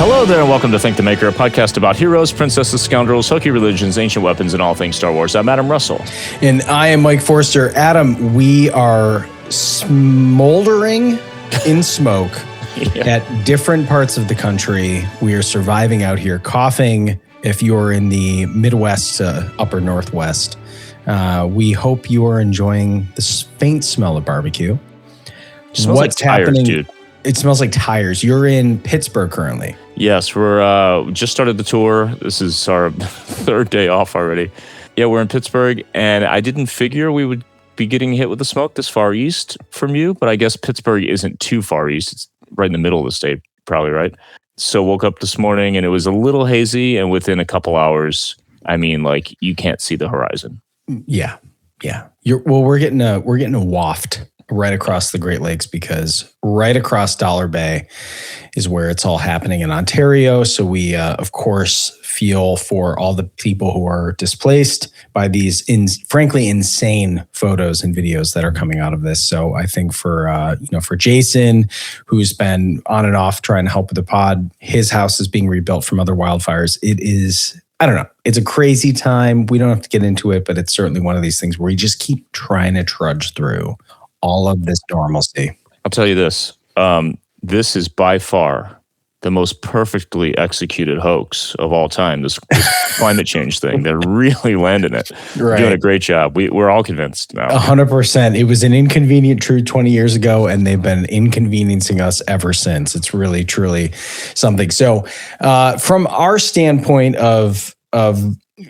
Hello there, and welcome to Think the Maker, a podcast about heroes, princesses, scoundrels, hokey religions, ancient weapons, and all things Star Wars. I'm Adam Russell. And I am Mike Forster. Adam, we are smoldering in smoke at different parts of the country. We are surviving out here, coughing if you're in the Midwest to upper Northwest. We hope you are enjoying the faint smell of barbecue. Smells What's like tires, happening? Dude. It smells like tires. You're in Pittsburgh currently. Yes, we're just started the tour. This is our third day off already. Yeah, we're in Pittsburgh, and I didn't figure we would be getting hit with the smoke this far east from you, but I guess Pittsburgh isn't too far east. It's right in the middle of the state, probably, right? So woke up this morning, and it was a little hazy, and within a couple hours, I mean, like, you can't see the horizon. Yeah. We're getting a waft right across the Great Lakes, because right across Dollar Bay is where it's all happening in Ontario. So we, of course, feel for all the people who are displaced by these, frankly, insane photos and videos that are coming out of this. So I think for Jason, who's been on and off trying to help with the pod, his house is being rebuilt from other wildfires. It is, I don't know. It's a crazy time. We don't have to get into it, but it's certainly one of these things where you just keep trying to trudge through all of this normalcy. I'll tell you this. This is by far the most perfectly executed hoax of all time, this climate change thing. They're really landing it. Right. Doing a great job. We're all convinced now. 100%. It was an inconvenient truth 20 years ago, and they've been inconveniencing us ever since. It's really, truly something. So from our standpoint of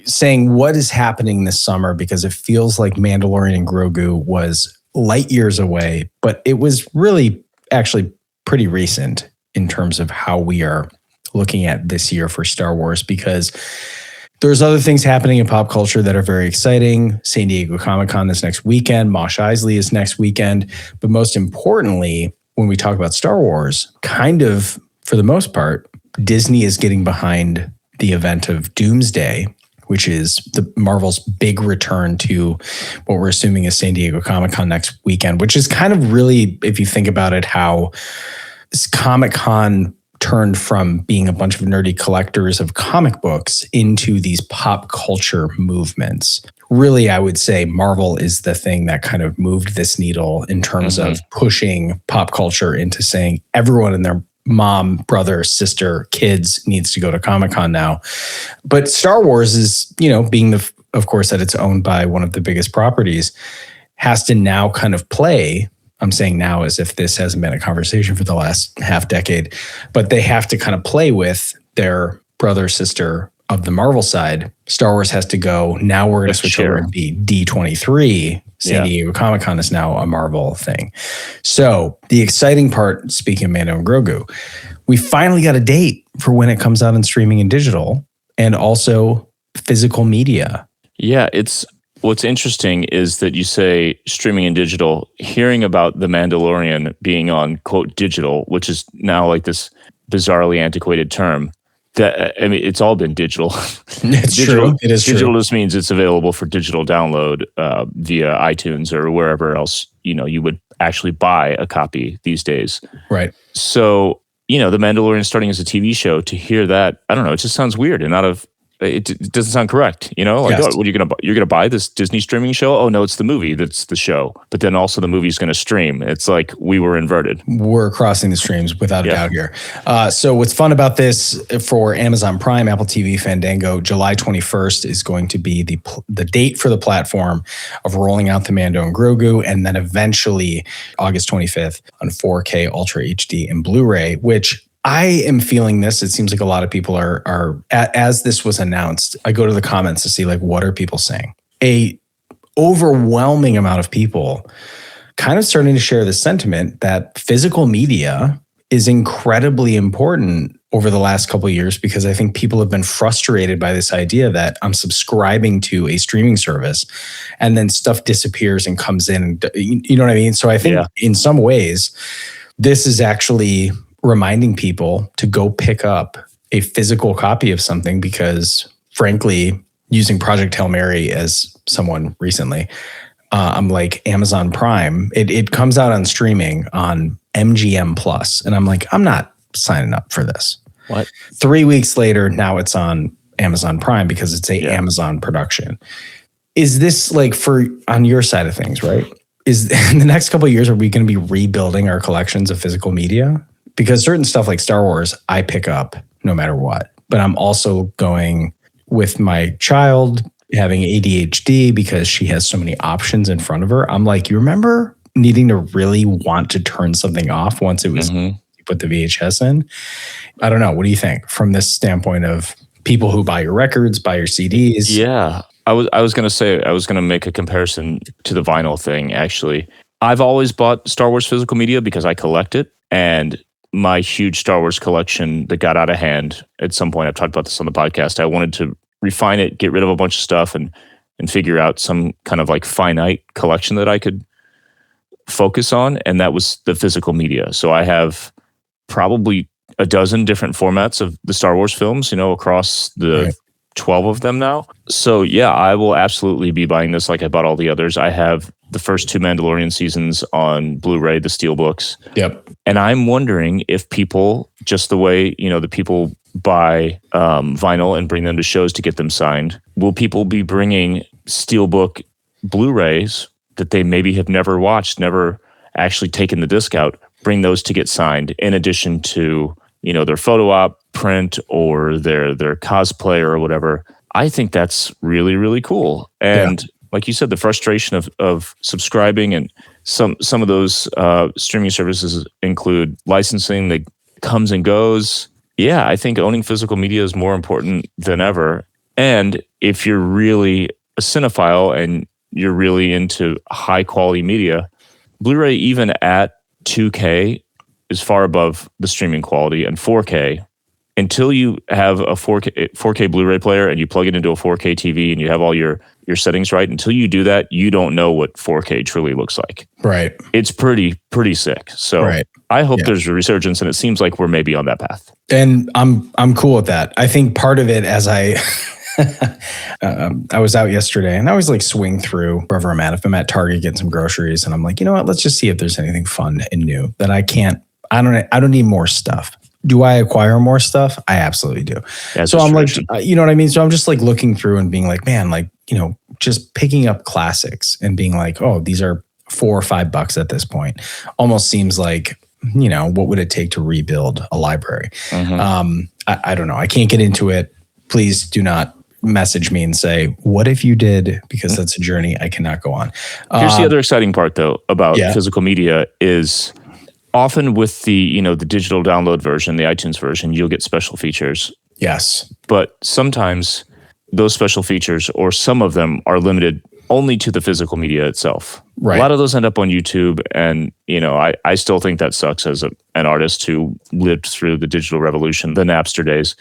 saying what is happening this summer, because it feels like Mandalorian and Grogu was light years away, but it was really actually pretty recent in terms of how we are looking at this year for Star Wars, because there's other things happening in pop culture that are very exciting. San Diego Comic-Con is next weekend. Mos Eisley is next weekend. But most importantly, when we talk about Star Wars, kind of for the most part, Disney is getting behind the event of Doomsday, which is the Marvel's big return to what we're assuming is San Diego Comic-Con next weekend, which is kind of really, if you think about it, how Comic-Con turned from being a bunch of nerdy collectors of comic books into these pop culture movements. Really, I would say Marvel is the thing that kind of moved this needle in terms of pushing pop culture into saying everyone and their mom, brother, sister, kids needs to go to Comic-Con now. But Star Wars is, being of course, that it's owned by one of the biggest properties, has to now kind of play. I'm saying now as if this hasn't been a conversation for the last half decade, but they have to kind of play with their brother, sister of the Marvel side. Star Wars has to go, now we're going to switch over and be D23. San Diego Comic-Con is now a Marvel thing. So the exciting part, speaking of Mando and Grogu, we finally got a date for when it comes out in streaming and digital, and also physical media. Yeah, what's interesting is that you say streaming and digital, hearing about The Mandalorian being on, quote, digital, which is now like this bizarrely antiquated term. It's all been digital. It's true. It is digital true. Just means it's available for digital download via iTunes or wherever else, you would actually buy a copy these days. Right. So, The Mandalorian starting as a TV show, to hear that, I don't know, it just sounds weird and it doesn't sound correct, Like, yes. what are you gonna buy? You're gonna buy this Disney streaming show? Oh no, it's the movie that's the show. But then also the movie's gonna stream. It's like we were inverted. We're crossing the streams without a doubt here. So what's fun about this for Amazon Prime, Apple TV, Fandango, July 21st is going to be the date for the platform of rolling out the Mando and Grogu, and then eventually August 25th on 4K Ultra HD and Blu-ray, which I am feeling this. It seems like a lot of people are as this was announced, I go to the comments to see, like, what are people saying? A overwhelming amount of people kind of starting to share the sentiment that physical media is incredibly important over the last couple of years, because I think people have been frustrated by this idea that I'm subscribing to a streaming service and then stuff disappears and comes in. You know what I mean? So I think in some ways, this is actually reminding people to go pick up a physical copy of something, because frankly, using Project Hail Mary as someone recently, I'm like, Amazon Prime, it comes out on streaming on MGM Plus. And I'm like, I'm not signing up for this. What? 3 weeks later, now it's on Amazon Prime because it's a Yeah. Amazon production. Is this like on your side of things, right? Is in the next couple of years, are we going to be rebuilding our collections of physical media? Because certain stuff like Star Wars, I pick up no matter what. But I'm also going with my child having ADHD because she has so many options in front of her. I'm like, you remember needing to really want to turn something off once it was you put the VHS in? I don't know. What do you think from this standpoint of people who buy your records, buy your CDs? Yeah. I was going to say, I was going to make a comparison to the vinyl thing, actually. I've always bought Star Wars physical media because I collect it. And my huge Star Wars collection that got out of hand at some point, I've talked about this on the podcast, I wanted to refine it, get rid of a bunch of stuff and figure out some kind of like finite collection that I could focus on. And that was the physical media. So I have probably a dozen different formats of the Star Wars films, across the 12 of them now. So yeah, I will absolutely be buying this like I bought all the others. I have the first 2 Mandalorian seasons on Blu-ray, the Steelbooks. Yep. And I'm wondering if people, just the way, the people buy vinyl and bring them to shows to get them signed, will people be bringing Steelbook Blu-rays that they maybe have never watched, never actually taken the disc out, bring those to get signed in addition to, their photo op print or their cosplay or whatever. I think that's really, really cool. And like you said, the frustration of subscribing and some of those streaming services include licensing that comes and goes. Yeah, I think owning physical media is more important than ever. And if you're really a cinephile and you're really into high quality media, Blu-ray even at 2K is far above the streaming quality, and 4K, until you have a 4K Blu-ray player and you plug it into a 4K TV and you have all your settings right, until you do that, you don't know what 4K truly looks like. Right. It's pretty sick. So I hope there's a resurgence, and it seems like we're maybe on that path. And I'm cool with that. I think part of it, as I I was out yesterday and I always like swing through wherever I'm at. If I'm at Target getting some groceries and I'm like, you know what, let's just see if there's anything fun and new that I don't need more stuff. Do I acquire more stuff? I absolutely do. So I'm like, you know what I mean? So I'm just like looking through and being like, man, like, just picking up classics and being like, oh, these are $4 or $5 at this point. Almost seems like, what would it take to rebuild a library? I don't know. I can't get into it. Please do not message me and say, what if you did? Because that's a journey I cannot go on. Here's the other exciting part, though, about physical media is often with the, the digital download version, the iTunes version, you'll get special features. Yes. But sometimes those special features, or some of them, are limited only to the physical media itself. Right. A lot of those end up on YouTube. And, I still think that sucks as an artist who lived through the digital revolution, the Napster days.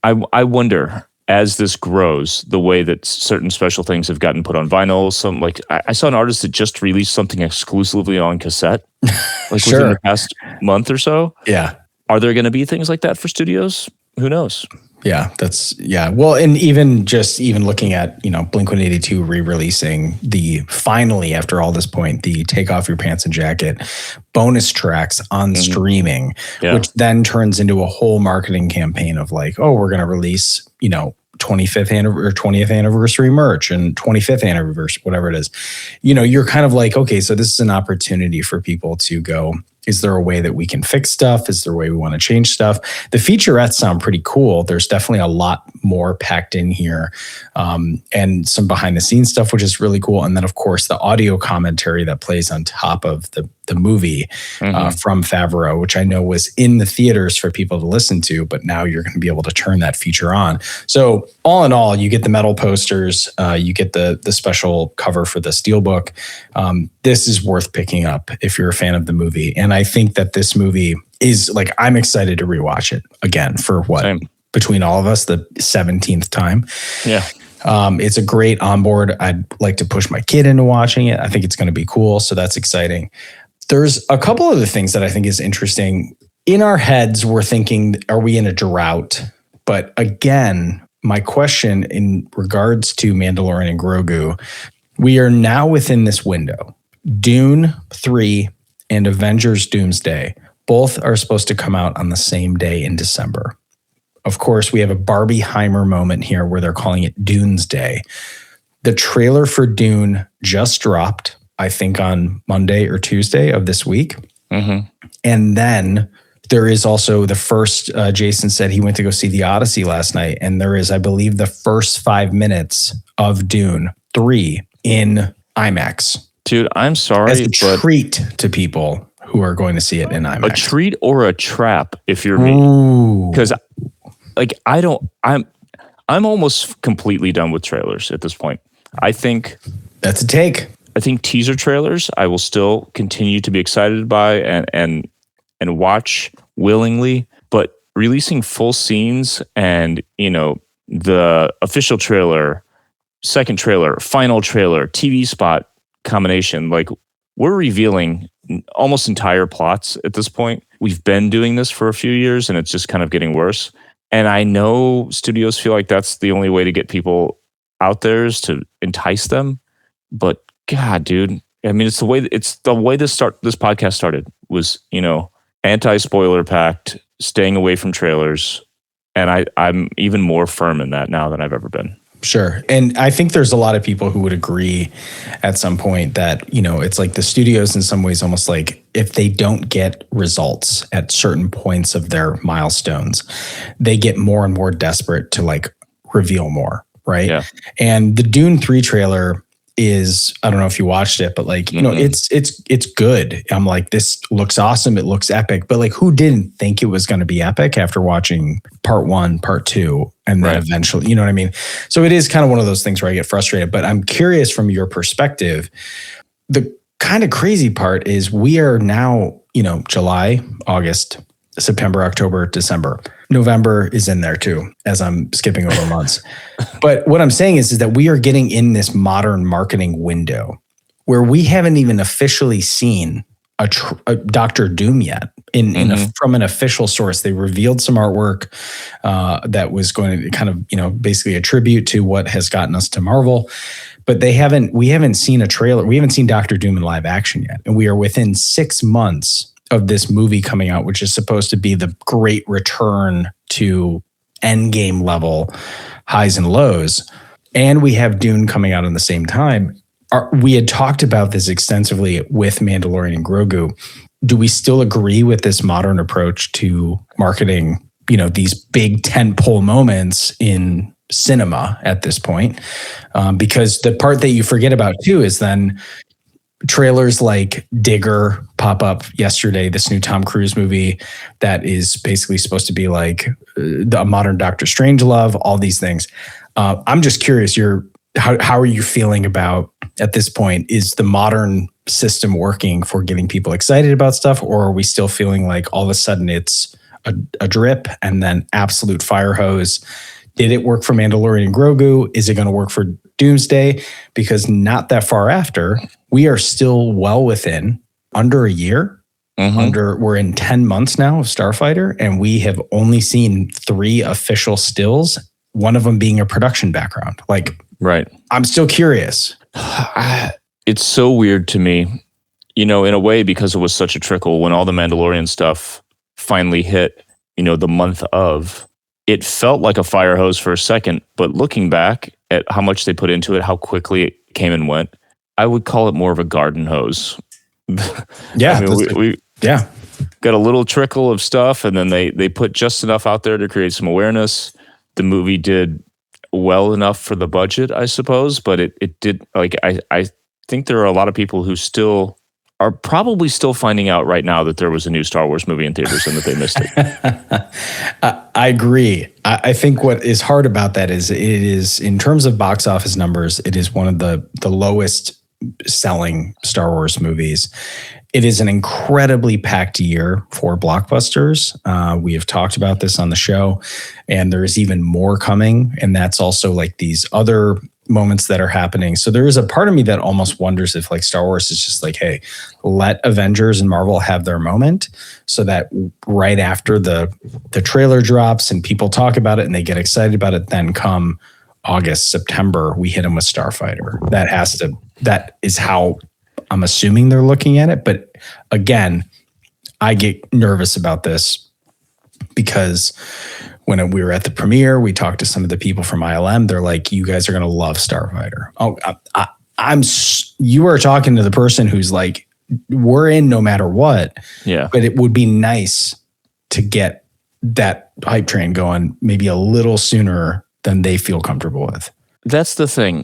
I wonder, as this grows, the way that certain special things have gotten put on vinyl. Some like I saw an artist that just released something exclusively on cassette, like within the past month or so. Yeah. Are there going to be things like that for studios? Who knows? Yeah, well, and even looking at, Blink-182 re-releasing finally after all this point, the Take Off Your Pants and Jacket bonus tracks on streaming, which then turns into a whole marketing campaign of like, oh, we're going to release, 20th anniversary merch and 25th anniversary, whatever it is. You're kind of like, okay, so this is an opportunity for people to go, is there a way that we can fix stuff? Is there a way we want to change stuff? The featurettes sound pretty cool. There's definitely a lot more packed in here, and some behind the scenes stuff, which is really cool. And then, of course, the audio commentary that plays on top of the movie from Favreau, which I know was in the theaters for people to listen to, but now you're going to be able to turn that feature on. So all in all, you get the metal posters, you get the special cover for the Steelbook. This is worth picking up if you're a fan of the movie. And I think that this movie is like, I'm excited to rewatch it again for between all of us, the 17th time. Yeah. It's a great onboard. I'd like to push my kid into watching it. I think it's going to be cool. So that's exciting. There's a couple other things that I think is interesting. In our heads, we're thinking, are we in a drought? But again, my question in regards to Mandalorian and Grogu, we are now within this window. Dune 3 and Avengers Doomsday both are supposed to come out on the same day in December. of course, we have a Barbieheimer moment here where they're calling it Dune's Day. The trailer for Dune just dropped, I think, on Monday or Tuesday of this week. Mm-hmm. And then there is also the first, Jason said he went to go see The Odyssey last night. And there is, I believe, the first 5 minutes of Dune 3 in IMAX. Dude, I'm sorry, as a treat to people who are going to see it in IMAX. A treat or a trap if you're me. Because like I'm almost completely done with trailers at this point. I think that's a take. I think teaser trailers I will still continue to be excited by and watch willingly, but releasing full scenes and, you know, the official trailer, second trailer, final trailer, TV spot combination, like we're revealing almost entire plots at this point. We've been doing this for a few years and it's just kind of getting worse. And I know studios feel like that's the only way to get people out there is to entice them. But God, dude, I mean, it's the way this podcast started was, you know, anti-spoiler packed, staying away from trailers. And I'm even more firm in that now than I've ever been. Sure. And I think there's a lot of people who would agree at some point that, you know, it's like the studios in some ways almost like if they don't get results at certain points of their milestones, they get more and more desperate to like reveal more. Right. Yeah. And the Dune 3 trailer is, I don't know if you watched it, but like, you know, it's good. I'm like, this looks awesome. It looks epic. But like, who didn't think it was going to be epic after watching part 1, part 2, and then eventually, you know what I mean? So it is kind of one of those things where I get frustrated, but I'm curious from your perspective, the kind of crazy part is we are now, you know, July, August, September, October, December. November is in there too, as I'm skipping over months. But what I'm saying is that we are getting in this modern marketing window where we haven't even officially seen a Dr. Doom yet from an official source. They revealed some artwork that was going to kind of, you know, basically a tribute to what has gotten us to Marvel. But we haven't seen a trailer. We haven't seen Dr. Doom in live action yet. And we are within 6 months of this movie coming out, which is supposed to be the great return to Endgame level highs and lows. And we have Dune coming out at the same time. We had talked about this extensively with Mandalorian and Grogu. Do we still agree with this modern approach to marketing, you know, these big tentpole moments in cinema at this point? Because the part that you forget about too is then trailers like Digger pop up yesterday, this new Tom Cruise movie that is basically supposed to be like a modern Doctor Strangelove, all these things. I'm just curious, how are you feeling about at this point? Is the modern system working for getting people excited about stuff, or are we still feeling like all of a sudden it's a drip and then absolute fire hose? Did it work for Mandalorian and Grogu? Is it going to work for Doomsday? Because not that far after, we are still well within under a year. We're in 10 months now of Starfighter, and we have only seen 3 official stills, one of them being a production background. Like, right. I'm still curious. It's so weird to me, you know, in a way, because it was such a trickle when all the Mandalorian stuff finally hit, you know, the month of. It felt like a fire hose for a second, but looking back at how much they put into it, how quickly it came and went, I would call it more of a garden hose. Yeah. I mean, we got a little trickle of stuff, and then they put just enough out there to create some awareness. The movie did well enough for the budget, I suppose, but it did, like, I think there are a lot of people who still are probably still finding out right now that there was a new Star Wars movie in theaters and that they missed it. I agree. I think what is hard about that is it is, in terms of box office numbers, it is one of the lowest selling Star Wars movies. It is an incredibly packed year for blockbusters. We have talked about this on the show, and there's even more coming. And that's also like these other moments that are happening. So there is a part of me that almost wonders if like Star Wars is just like, hey, let Avengers and Marvel have their moment, so that right after the trailer drops and people talk about it and they get excited about it, then come August, September, we hit them with Starfighter. That is how I'm assuming they're looking at it. But again, I get nervous about this because when we were at the premiere, we talked to some of the people from ILM. They're like, you guys are going to love Starfighter. Oh, you are talking to the person who's like, we're in no matter what. Yeah. But it would be nice to get that hype train going maybe a little sooner than they feel comfortable with. That's the thing.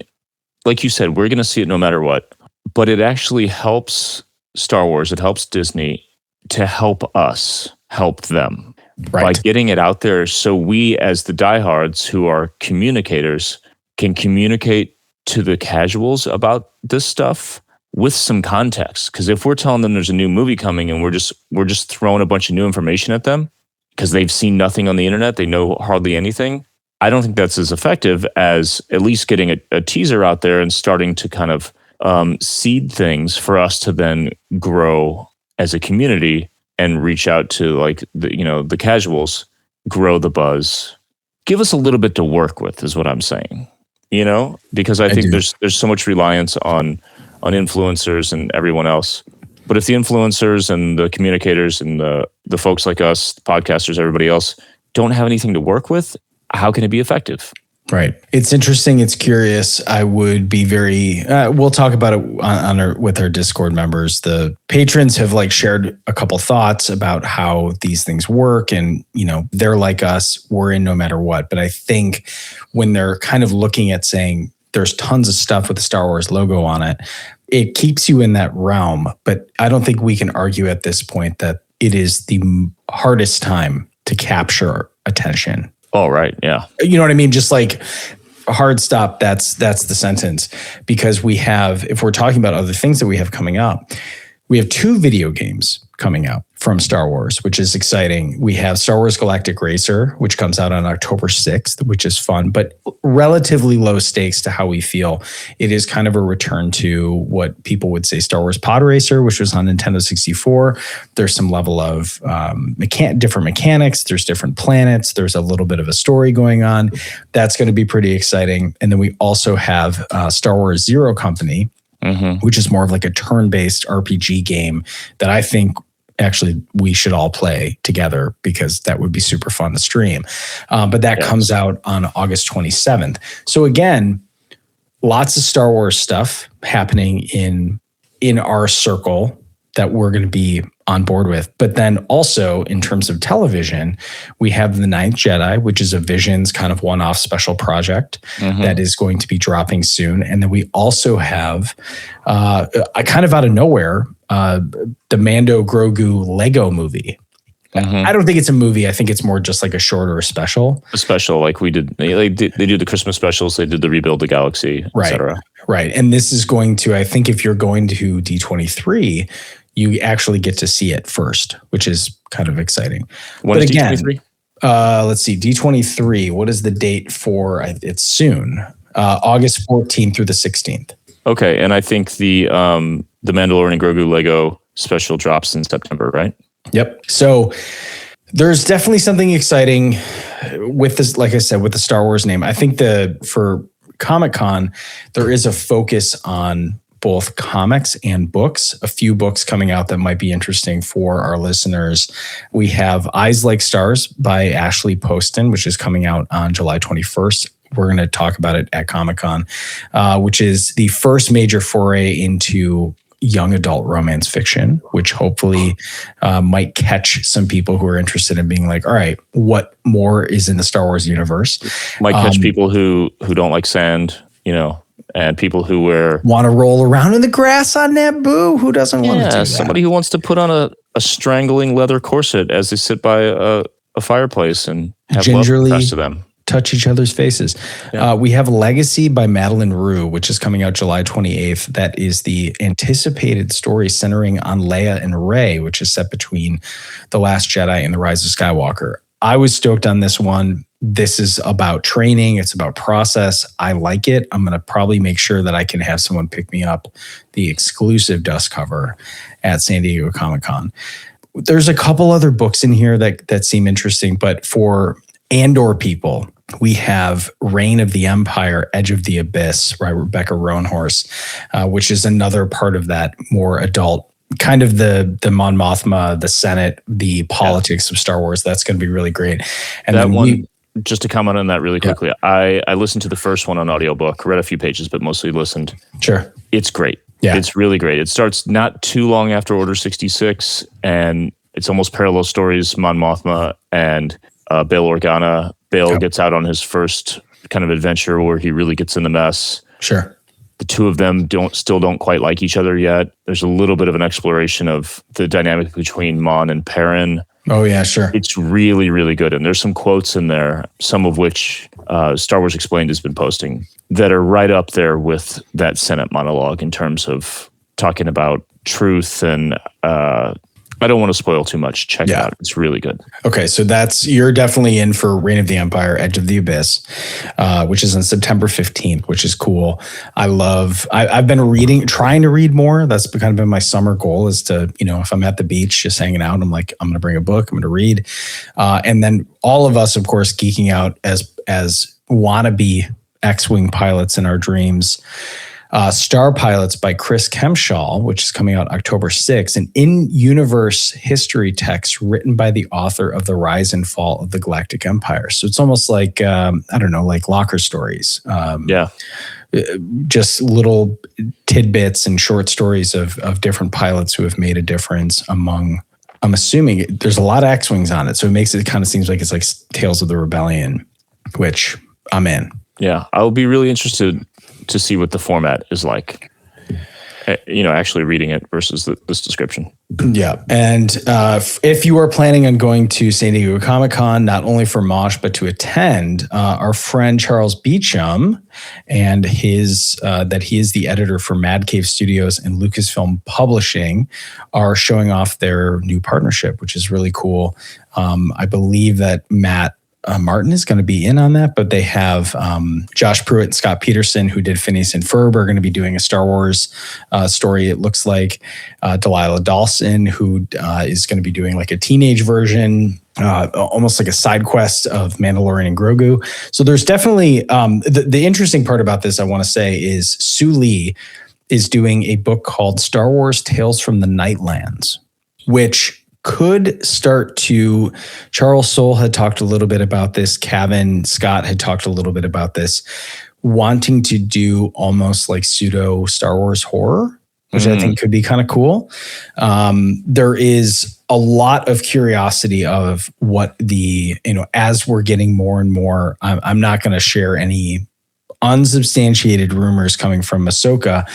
Like you said, we're going to see it no matter what. But it actually helps Star Wars. It helps Disney to help us help them by getting it out there. So we, as the diehards who are communicators, can communicate to the casuals about this stuff with some context. Because if we're telling them there's a new movie coming and we're just throwing a bunch of new information at them because they've seen nothing on the internet, they know hardly anything, I don't think that's as effective as at least getting a teaser out there and starting to kind of seed things for us to then grow as a community and reach out to like the casuals, grow the buzz, give us a little bit to work with is what I'm saying, because I think there's so much reliance on influencers and everyone else. But if the influencers and the communicators and the folks like us, podcasters, everybody else don't have anything to work with, how can it be effective? Right. It's interesting. It's curious. I would be very, we'll talk about it with our Discord members. The patrons have like shared a couple thoughts about how these things work. And, they're like us, we're in no matter what. But I think when they're kind of looking at saying there's tons of stuff with the Star Wars logo on it, it keeps you in that realm. But I don't think we can argue at this point that it is the hardest time to capture attention. Oh, right. Yeah. You know what I mean? Just like a hard stop. That's the sentence. Because we have, if we're talking about other things that we have coming up, we have 2 video games coming out from Star Wars, which is exciting. We have Star Wars Galactic Racer, which comes out on October 6th, which is fun, but relatively low stakes to how we feel. It is kind of a return to what people would say Star Wars Pod Racer, which was on Nintendo 64. There's some level of different mechanics. There's different planets. There's a little bit of a story going on. That's going to be pretty exciting. And then we also have Star Wars Zero Company, which is more of like a turn-based RPG game that I think actually we should all play together because that would be super fun to stream. But that comes out on August 27th. So again, lots of Star Wars stuff happening in our circle that we're going to be on board with. But then also in terms of television, we have The Ninth Jedi, which is a Visions kind of one-off special project that is going to be dropping soon. And then we also have, kind of out of nowhere, the Mando Grogu Lego movie. I don't think it's a movie. I think it's more just like a short or a special. A special, like we did. They do the Christmas specials. They did the Rebuild the Galaxy, etc. Right. And this is going to, I think if you're going to D23, you actually get to see it first, which is kind of exciting. When is D23? Let's see. D23, what is the date for? It's soon. August 14th through the 16th. Okay. And I think the Mandalorian Grogu Lego special drops in September, right? Yep. So there's definitely something exciting with this, like I said, with the Star Wars name. I think for Comic-Con, there is a focus on both comics and books, a few books coming out that might be interesting for our listeners. We have Eyes Like Stars by Ashley Poston, which is coming out on July 21st. We're going to talk about it at Comic-Con, which is the first major foray into young adult romance fiction, which hopefully might catch some people who are interested in being like, all right, what more is in the Star Wars universe? Might catch people who don't like sand, and people who want to roll around in the grass on Naboo. Who doesn't want to do that? Somebody who wants to put on a strangling leather corset as they sit by a fireplace and have gingerly love attached to them. Touch each other's faces. Yeah. We have Legacy by Madeline Rue, which is coming out July 28th. That is the anticipated story centering on Leia and Rey, which is set between The Last Jedi and The Rise of Skywalker. I was stoked on this one. This is about training. It's about process. I like it. I'm going to probably make sure that I can have someone pick me up the exclusive dust cover at San Diego Comic-Con. There's a couple other books in here that seem interesting, but for Andor people, we have Reign of the Empire, Edge of the Abyss by Rebecca Roanhorse, which is another part of that more adult kind of the Mon Mothma, the Senate, the politics of Star Wars. That's going to be really great. And that then one, just to comment on that really Yeah. quickly, I listened to the first one on audiobook, read a few pages, but mostly listened. Sure. It's great. Yeah. It's really great. It starts not too long after Order 66, and it's almost parallel stories, Mon Mothma and Bail Organa. Bail gets out on his first kind of adventure where he really gets in the mess. Sure. The two of them still don't quite like each other yet. There's a little bit of an exploration of the dynamic between Mon and Perrin. Oh, yeah, sure. It's really, really good. And there's some quotes in there, some of which Star Wars Explained has been posting, that are right up there with that Senate monologue in terms of talking about truth. And I don't want to spoil too much. Check it out. It's really good. Okay, so you're definitely in for Reign of the Empire, Edge of the Abyss, which is on September 15th, which is cool. I've been trying to read more. That's kind of been my summer goal, is to, if I'm at the beach just hanging out, I'm like, I'm going to bring a book, I'm going to read. And then all of us, of course, geeking out as wannabe X-Wing pilots in our dreams. Star Pilots by Chris Kempshall, which is coming out October 6th, an in-universe history text written by the author of The Rise and Fall of the Galactic Empire. So it's almost like, like locker stories. Just little tidbits and short stories of different pilots who have made a difference among, I'm assuming there's a lot of X-Wings on it. So it kind of seems like it's like Tales of the Rebellion, which I'm in. Yeah, I'll be really interested to see what the format is like, actually reading it versus this description. Yeah. And if you are planning on going to San Diego Comic-Con, not only for Mosh, but to attend, our friend Charles Beecham and he is the editor for Mad Cave Studios and Lucasfilm Publishing are showing off their new partnership, which is really cool. I believe that Matt Martin is going to be in on that, but they have Josh Pruitt and Scott Peterson, who did Phineas and Ferb, are going to be doing a Star Wars story, it looks like. Delilah Dawson, who is going to be doing like a teenage version, almost like a side quest of Mandalorian and Grogu. So there's definitely, the interesting part about this, I want to say, is Sue Lee is doing a book called Star Wars Tales from the Nightlands, which could start to, Charles Soule had talked a little bit about this, Cavan Scott had talked a little bit about this, wanting to do almost like pseudo Star Wars horror, which I think could be kind of cool. There is a lot of curiosity of what as we're getting more and more, I'm not going to share any unsubstantiated rumors coming from Ahsoka,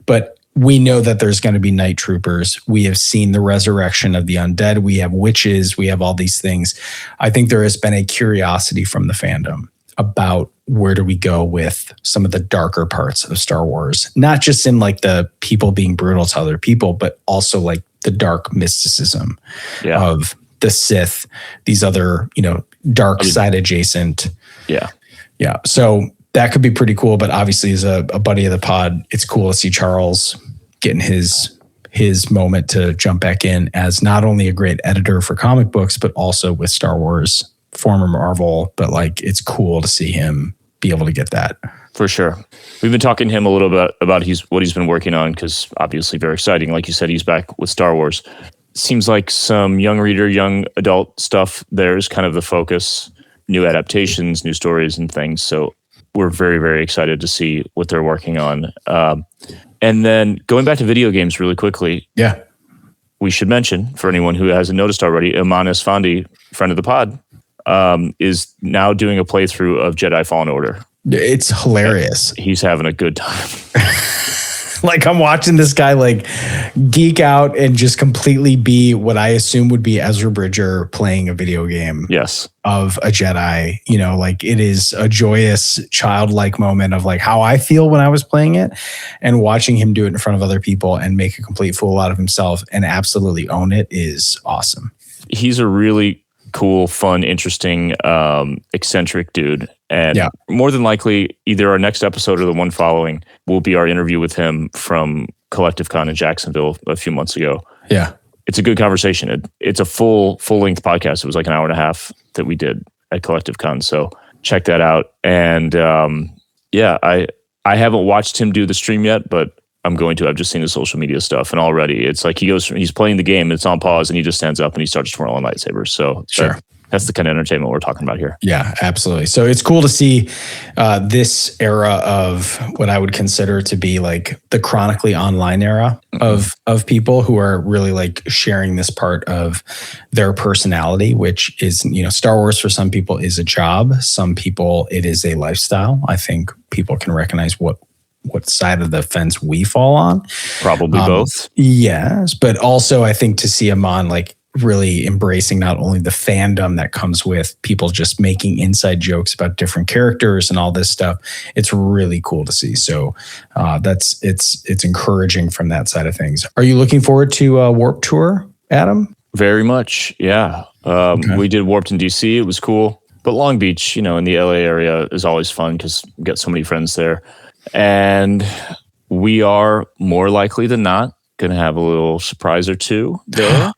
but we know that there's going to be night troopers. We have seen the resurrection of the undead. We have witches. We have all these things. I think there has been a curiosity from the fandom about where do we go with some of the darker parts of Star Wars, not just in like the people being brutal to other people, but also like the dark mysticism of the Sith, these other, dark side adjacent. Yeah. Yeah. So that could be pretty cool, but obviously as a buddy of the pod, it's cool to see Charles getting his moment to jump back in as not only a great editor for comic books, but also with Star Wars, former Marvel. But like, it's cool to see him be able to get that. For sure. We've been talking to him a little bit about what he's been working on, because obviously very exciting. Like you said, he's back with Star Wars. Seems like some young reader, young adult stuff there is kind of the focus, new adaptations, new stories and things. So we're very, very excited to see what they're working on. And then going back to video games really quickly. Yeah. We should mention, for anyone who hasn't noticed already, Iman Esfandi, friend of the pod, is now doing a playthrough of Jedi Fallen Order. It's hilarious. And he's having a good time. Like, I'm watching this guy like geek out and just completely be what I assume would be Ezra Bridger playing a video game. Yes. Of a Jedi, like it is a joyous childlike moment of like how I feel when I was playing it, and watching him do it in front of other people and make a complete fool out of himself and absolutely own it is awesome. He's a really cool, fun, interesting, eccentric dude. And more than likely, either our next episode or the one following will be our interview with him from Collective Con in Jacksonville a few months ago. Yeah. It's a good conversation. It's a full-length podcast. It was like an hour and a half that we did at Collective Con. So check that out. And I haven't watched him do the stream yet, but I'm going to. I've just seen his social media stuff, and already it's like he's playing the game, it's on pause, and he just stands up and he starts twirling lightsabers. So Sure. That's the kind of entertainment we're talking about here. Yeah, absolutely. So it's cool to see this era of what I would consider to be like the chronically online era of people who are really like sharing this part of their personality, which is, Star Wars for some people is a job. Some people, it is a lifestyle. I think people can recognize what side of the fence we fall on. Probably both. Yes. But also I think to see him on like really embracing not only the fandom that comes with people just making inside jokes about different characters and all this stuff, it's really cool to see. So it's encouraging from that side of things. Are you looking forward to Warp Tour, Adam? Very much, yeah. Okay. We did Warped in DC. It was cool. But Long Beach, in the LA area is always fun because we got so many friends there. And we are more likely than not going to have a little surprise or two there.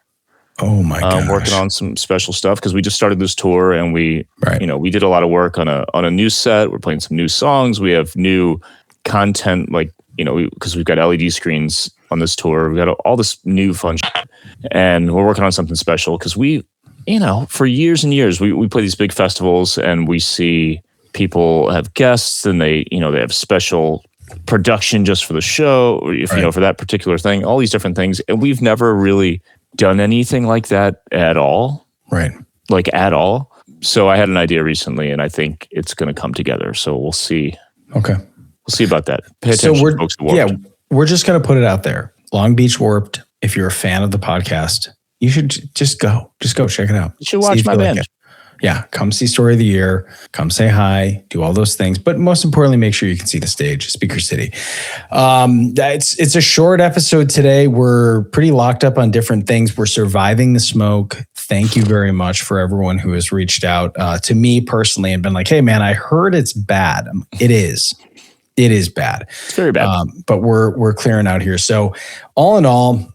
Oh my gosh. Working on some special stuff because we just started this tour and we did a lot of work on a new set. We're playing some new songs. We have new content, like, because we've got LED screens on this tour. We've got all this new fun shit. And we're working on something special because we, for years and years, we play these big festivals and we see people have guests and they have special production just for the show, for that particular thing, all these different things. And we've never really done anything like that at all. Right. Like at all. So I had an idea recently and I think it's going to come together. So we'll see. Okay. We'll see about that. Pay attention, folks. We're just going to put it out there. Long Beach Warped. If you're a fan of the podcast, you should just go check it out. You should watch my band. Yeah, come see Story of the Year, come say hi, do all those things. But most importantly, make sure you can see the stage, Speaker City. It's a short episode today. We're pretty locked up on different things. We're surviving the smoke. Thank you very much for everyone who has reached out to me personally and been like, hey, man, I heard it's bad. It is. It is bad. It's very bad. But we're clearing out here. So all in all,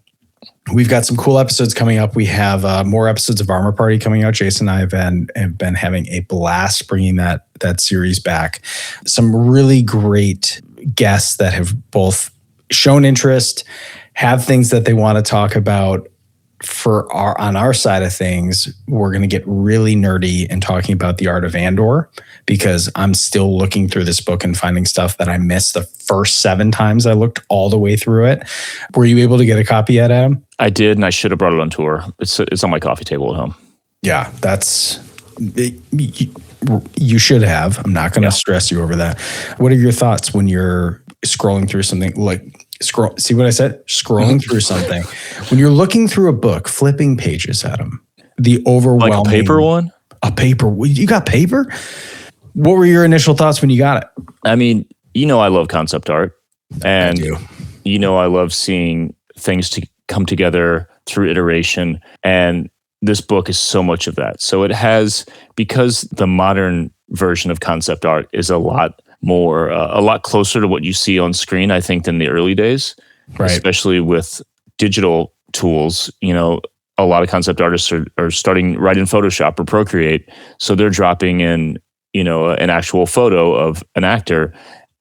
we've got some cool episodes coming up. We have more episodes of Armor Party coming out. Jason and I have been having a blast bringing that series back. Some really great guests that have both shown interest, have things that they want to talk about. On our side of things, we're going to get really nerdy and talking about the art of Andor because I'm still looking through this book and finding stuff that I missed the first 7 times I looked all the way through it. Were you able to get a copy yet, Adam? I did, and I should have brought it on tour. It's on my coffee table at home. Yeah, you should have. I'm not going to stress you over that. What are your thoughts when you're scrolling through something like see what I said? Scrolling through something. When you're looking through a book, flipping pages, Adam, the overwhelming... Like a paper one? A paper. You got paper? What were your initial thoughts when you got it? I mean, I love concept art. And I do. I love seeing things to come together through iteration. And this book is so much of that. So it has, because the modern version of concept art is a lot closer to what you see on screen, I think, than the early days, right? Especially with digital tools. A lot of concept artists are starting right in Photoshop or Procreate. So they're dropping in, an actual photo of an actor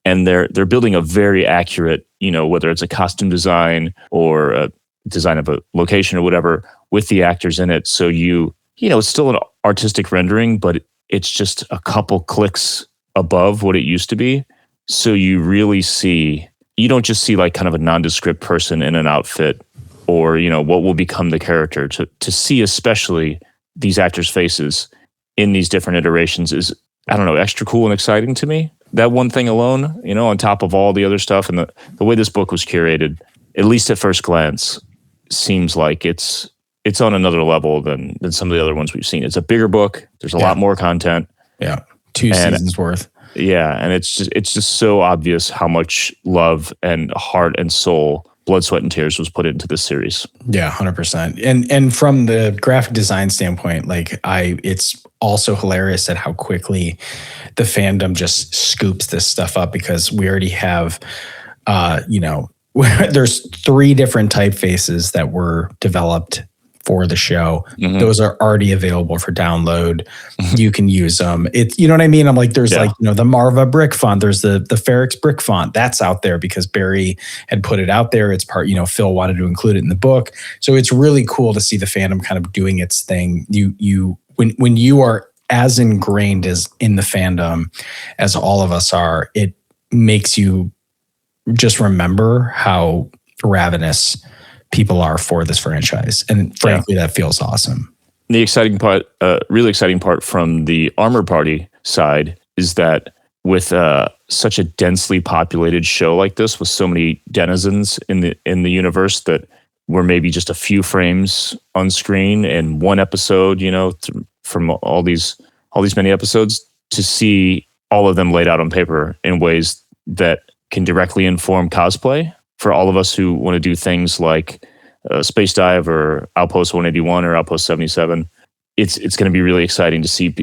and they're building a very accurate, whether it's a costume design or a design of a location or whatever with the actors in it. So it's still an artistic rendering, but it's just a couple clicks above what it used to be. So you don't just see like kind of a nondescript person in an outfit or, what will become the character. To see especially these actors' faces in these different iterations is, I don't know, extra cool and exciting to me. That one thing alone, on top of all the other stuff and the way this book was curated, at least at first glance, seems like it's on another level than some of the other ones we've seen. It's a bigger book. There's a lot more content. Yeah. 2 seasons worth. Yeah. And it's just so obvious how much love and heart and soul, blood, sweat, and tears was put into this series. Yeah, 100%. And from the graphic design standpoint, it's also hilarious at how quickly the fandom just scoops this stuff up because we already have, there's 3 different typefaces that were developed for the show. Mhm. Those are already available for download. You can use them. You know what I mean? I'm like, there's like, the Marva brick font. There's the Ferrix brick font. That's out there because Barry had put it out there. It's part, Phil wanted to include it in the book. So it's really cool to see the fandom kind of doing its thing. When you are as ingrained as in the fandom as all of us are, it makes you just remember how ravenous people are for this franchise. And frankly, that feels awesome. The exciting part, really exciting part from the Armor Party side is that with such a densely populated show like this, with so many denizens in the universe that were maybe just a few frames on screen in one episode, from all these many episodes, to see all of them laid out on paper in ways that can directly inform cosplay for all of us who want to do things like Space Dive or Outpost 181 or Outpost 77. It's going to be really exciting to see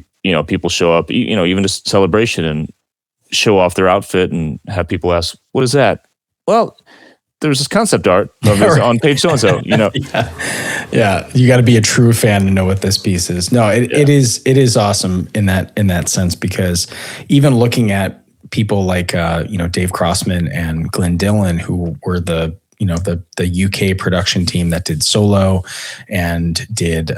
people show up, even to Celebration and show off their outfit and have people ask, "What is that?" Well, there's this concept art of this on page so and so. Yeah, you got to be a true fan to know what this piece is. No, it is awesome in that sense, because even looking at people like Dave Crossman and Glenn Dillon, who were the UK production team that did Solo and did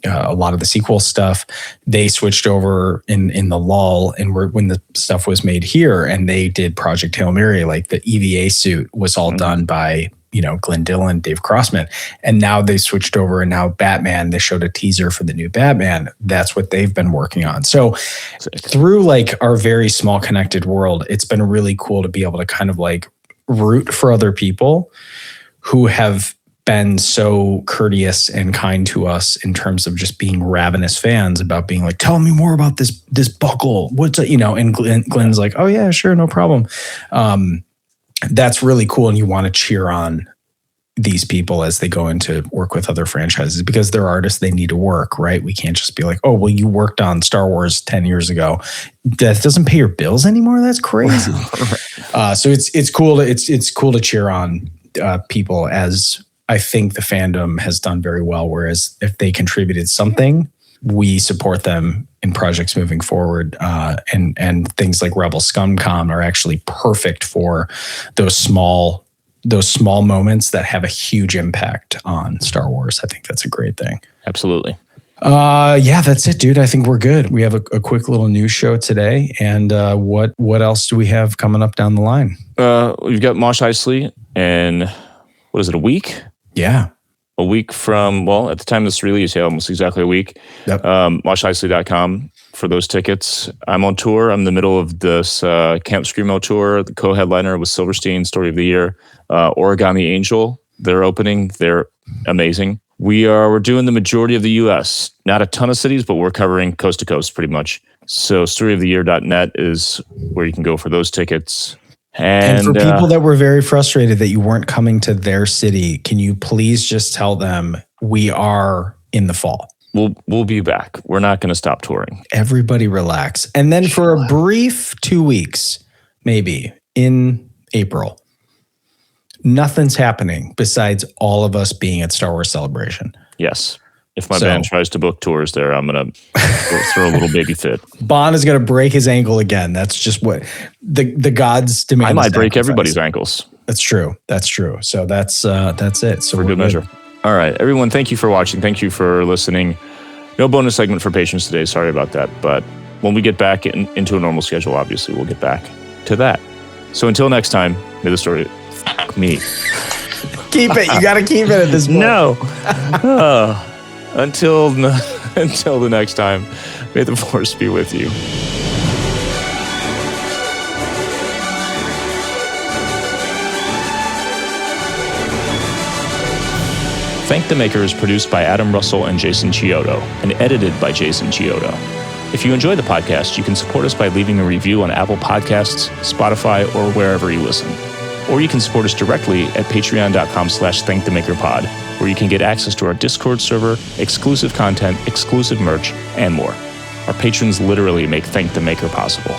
a lot of the sequel stuff, they switched over in the lull and when the stuff was made here, and they did Project Hail Mary. Like the EVA suit was all done by Glenn Dillon, Dave Crossman, and now they switched over, and now Batman, they showed a teaser for the new Batman. That's what they've been working on. So through like our very small connected world, it's been really cool to be able to kind of like root for other people who have been so courteous and kind to us in terms of just being ravenous fans, about being like, tell me more about this buckle. What's it, and Glenn's like, oh yeah, sure, no problem. That's really cool. And you want to cheer on these people as they go into work with other franchises, because they're artists, they need to work, right? We can't just be like, oh, well, you worked on Star Wars 10 years ago. That doesn't pay your bills anymore. That's crazy. So it's cool to cheer on people, as I think the fandom has done very well. Whereas if they contributed something, we support them in projects moving forward. And things like Rebel ScumCon are actually perfect for those small moments that have a huge impact on Star Wars. I think that's a great thing. Absolutely. Yeah, that's it, dude. I think we're good. We have a quick little news show today. And what else do we have coming up down the line? We've got Mosh Isley, and what is it, a week? Yeah. A week from, well, at the time of this release, almost exactly a week. Yep. MoshIsley.com for those tickets. I'm on tour. I'm in the middle of this Camp Screamo tour, the co-headliner with Silverstein, Story of the Year. Origami Angel, they're opening. They're amazing. We're doing the majority of the U.S. Not a ton of cities, but we're covering coast to coast pretty much. So storyoftheyear.net is where you can go for those tickets. And for people that were very frustrated that you weren't coming to their city, can you please just tell them we are in the fall? We'll be back. We're not going to stop touring. Everybody relax. And then for a brief 2 weeks, maybe in April, nothing's happening besides all of us being at Star Wars Celebration. Yes. If my band tries to book tours there, I'm going to throw a little baby fit. Bond is going to break his ankle again. That's just what the gods demand. I might break everybody's ankles. That's true. So that's it. So for good measure. All right, everyone, thank you for watching. Thank you for listening. No bonus segment for patrons today. Sorry about that. But when we get back into a normal schedule, obviously, we'll get back to that. So until next time, may the story me. Keep it. You got to keep it at this point. No. Until the next time, may the Force be with you. Thank the Maker is produced by Adam Russell and Jason Chiodo, and edited by Jason Chiodo. If you enjoy the podcast, you can support us by leaving a review on Apple Podcasts, Spotify, or wherever you listen. Or you can support us directly at patreon.com/thankthemakerpod, where you can get access to our Discord server, exclusive content, exclusive merch, and more. Our patrons literally make Thank the Maker possible.